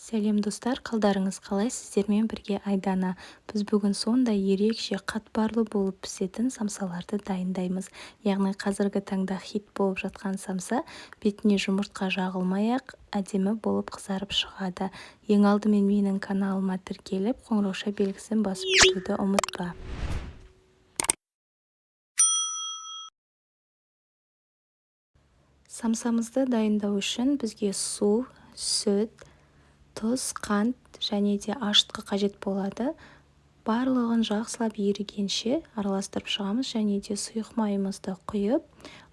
Сәлем достар, қалдарыңыз қалай? Сіздермен бірге Айдана. Біз бүгін сондай ерекше қатпарлы болып пісетін самсаларды дайындаймыз. Яғни қазіргі таңда хит болып жатқан самса бетіне жұмыртқа жағылмай-ақ әдемі болып қызарып шығады. Ең алдымен менің каналыма тіркеліп, қоңырауша белгісін басып өтуді ұмытпа. Самсамызды дайындау үшін бізге су, сүт, тұз, қант және де ашытқы қажет болады. Барлығын жақсылап ерігенше араластырып шығамыз және де сұйық майымызды құйып,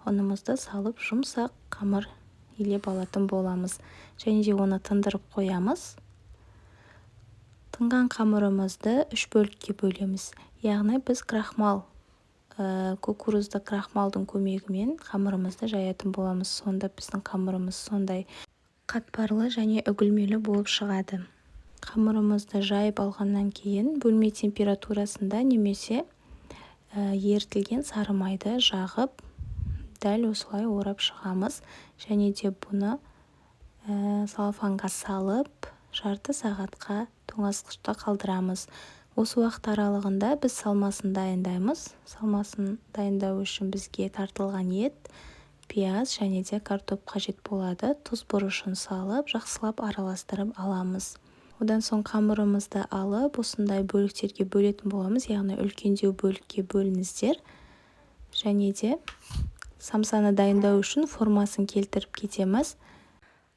ұнымызды салып жұмсақ қамыр илеп алатын боламыз. Және де оны тындырып қоямыз. Тынған қамырымызды 3 бөлікке бөлеміз. Яғни біз крахмал, кукурузды крахмалдың көмегімен қамырымызды жаятын боламыз. Сонда біздің қамырымыз сондай қатпарлы және үгілмелі болып шығады. Қамырымызды жайып алғаннан кейін бөлме температурасында немесе ерітілген сары майды жағып, дәл осылай орап шығамыз. Және де бұны салфанға салып, жарты сағатқа тоңазытқышта қалдырамыз. Осы уақыт аралығында біз салмасын дайындаймыз. Салмасын дайындау үшін бізге тартылған ет, пияз және де картоп қажет болады. Тұз бұрышын салып, жақсылап араластырып аламыз. Одан соң қамырымызды алып, осындай бөліктерге бөлетін боламыз. Яғни үлкендеу бөлікке бөліңіздер. Және де самсаны дайындау үшін формасын келтіріп кетеміз.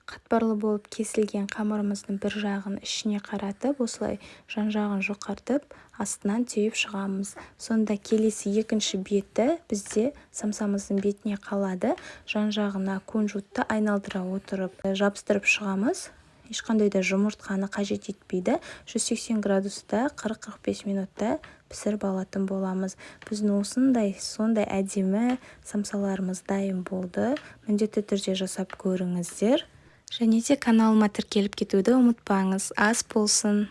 Қатпарлы болып кесілген қамырымыздың бір жағын ішіне қаратып, осылай жан жағын жұқартып, астынан түйіп шығамыз. Сонда келесі екінші беті бізде самсамыздың бетіне қалады. Жан жағына кунжутты айналдыра отырып жабыстырып шығамыз. Ешқандай да жұмыртқаны қажет етпейді. 180 градуста 40-45 минутта пісіріп алатын боламыз. Біздің сондай әдемі самсаларымыз дайын болды. Міндетті түрде жасап көріңіздер. Және де каналыма тіркеліп кетуді ұмытпаңыз. Ас болсын!